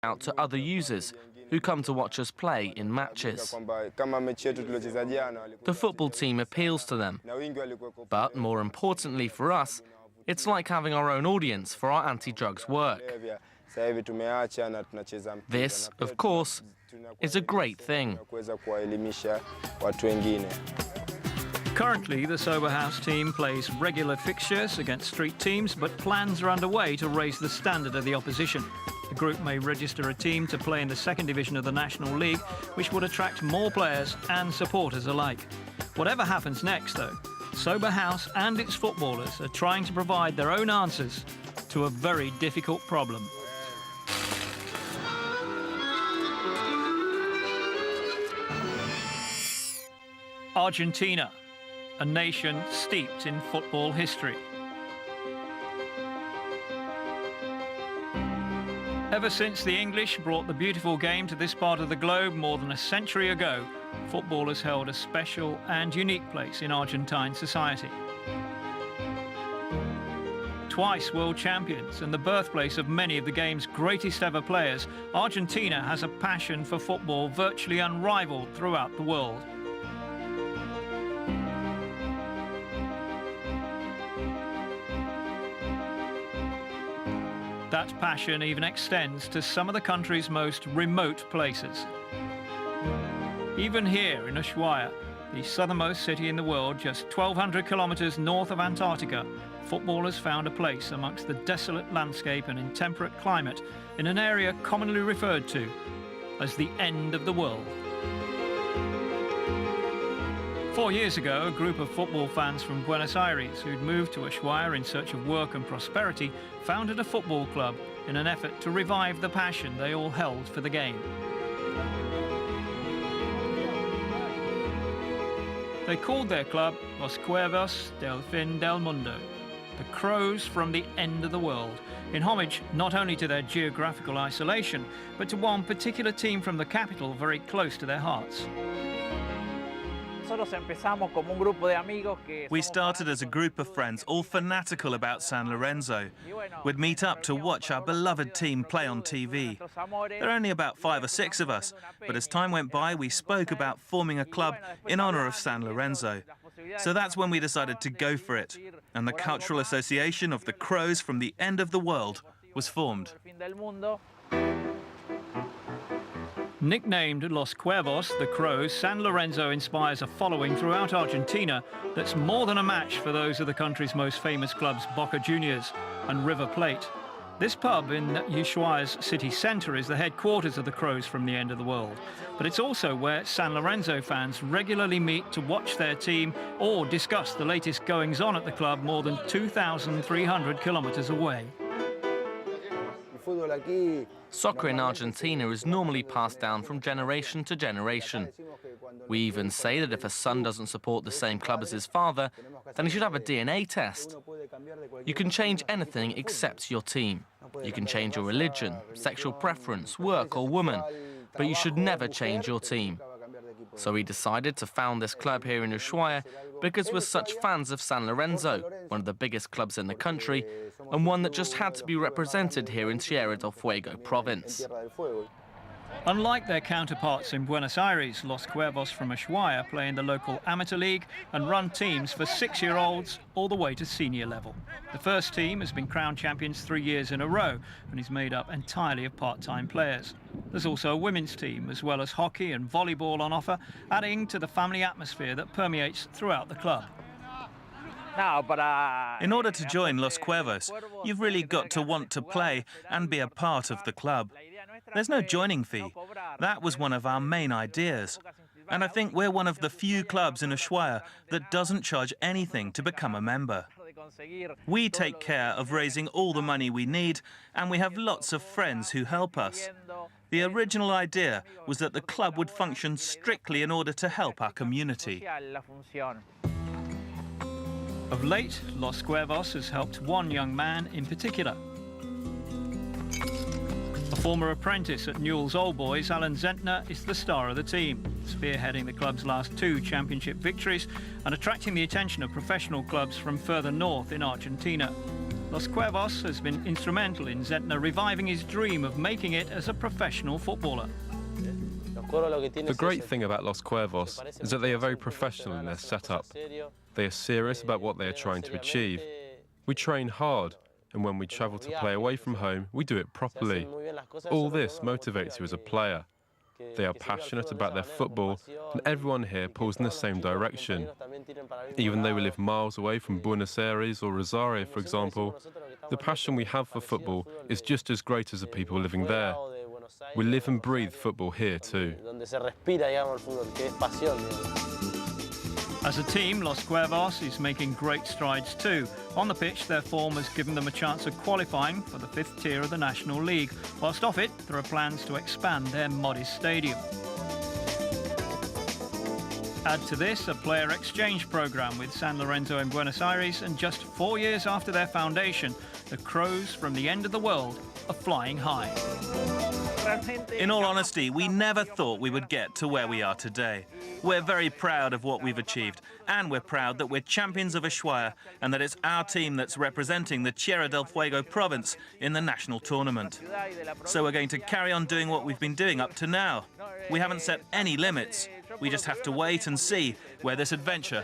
out to other users who come to watch us play in matches. The football team appeals to them, but more importantly for us, it's like having our own audience for our anti-drugs work. This, of course, is a great thing. Currently, the Sober House team plays regular fixtures against street teams, but plans are underway to raise the standard of the opposition. The group may register a team to play in the second division of the National League, which would attract more players and supporters alike. Whatever happens next, though, Sober House and its footballers are trying to provide their own answers to a very difficult problem. Argentina, a nation steeped in football history. Ever since the English brought the beautiful game to this part of the globe more than a century ago, football has held a special and unique place in Argentine society. Twice world champions and the birthplace of many of the game's greatest ever players, Argentina has a passion for football virtually unrivaled throughout the world. That passion even extends to some of the country's most remote places. Even here in Ushuaia, the southernmost city in the world, just 1,200 kilometers north of Antarctica, footballers found a place amongst the desolate landscape and intemperate climate in an area commonly referred to as the end of the world. 4 years ago, a group of football fans from Buenos Aires who'd moved to Ushuaia in search of work and prosperity founded a football club in an effort to revive the passion they all held for the game. They called their club Los Cuervos del Fin del Mundo, the crows from the end of the world, in homage not only to their geographical isolation, but to one particular team from the capital very close to their hearts. We started as a group of friends, all fanatical about San Lorenzo. We'd meet up to watch our beloved team play on TV. There are only about 5 or 6 of us, but as time went by, we spoke about forming a club in honor of San Lorenzo. So that's when we decided to go for it, and the Cultural Association of the Crows from the End of the World was formed. Nicknamed Los Cuervos, the Crows, San Lorenzo inspires a following throughout Argentina that's more than a match for those of the country's most famous clubs, Boca Juniors and River Plate. This pub in Ushuaia's city centre is the headquarters of the Crows from the end of the world. But it's also where San Lorenzo fans regularly meet to watch their team or discuss the latest goings-on at the club more than 2,300 kilometres away. Soccer in Argentina is normally passed down from generation to generation. We even say that if a son doesn't support the same club as his father, then he should have a DNA test. You can change anything except your team. You can change your religion, sexual preference, work or woman, but you should never change your team. So we decided to found this club here in Ushuaia because we're such fans of San Lorenzo, one of the biggest clubs in the country, and one that just had to be represented here in Tierra del Fuego province. Unlike their counterparts in Buenos Aires, Los Cuervos from Ushuaia play in the local amateur league and run teams for 6-year-olds all the way to senior level. The first team has been crowned champions 3 years in a row and is made up entirely of part-time players. There's also a women's team, as well as hockey and volleyball on offer, adding to the family atmosphere that permeates throughout the club. In order to join Los Cuervos, you've really got to want to play and be a part of the club. There's no joining fee. That was one of our main ideas. And I think we're one of the few clubs in Ushuaia that doesn't charge anything to become a member. We take care of raising all the money we need, and we have lots of friends who help us. The original idea was that the club would function strictly in order to help our community. Of late, Los Cuervos has helped one young man in particular. A former apprentice at Newell's Old Boys, Alan Zentner, is the star of the team, spearheading the club's last 2 championship victories and attracting the attention of professional clubs from further north in Argentina. Los Cuervos has been instrumental in Zentner reviving his dream of making it as a professional footballer. The great thing about Los Cuervos is that they are very professional in their setup. They are serious about what they are trying to achieve. We train hard, and when we travel to play away from home, we do it properly. All this motivates you as a player. They are passionate about their football, and everyone here pulls in the same direction. Even though we live miles away from Buenos Aires or Rosario, for example, the passion we have for football is just as great as the people living there. We live and breathe football here too. As a team, Los Cuervos is making great strides too. On the pitch, their form has given them a chance of qualifying for the 5th tier of the National League. Whilst off it, there are plans to expand their modest stadium. Add to this a player exchange program with San Lorenzo in Buenos Aires, and just 4 years after their foundation, the Crows from the end of the world are flying high. In all honesty, we never thought we would get to where we are today. We're very proud of what we've achieved, and we're proud that we're champions of Ushuaia and that it's our team that's representing the Tierra del Fuego province in the national tournament. So we're going to carry on doing what we've been doing up to now. We haven't set any limits. We just have to wait and see where this adventure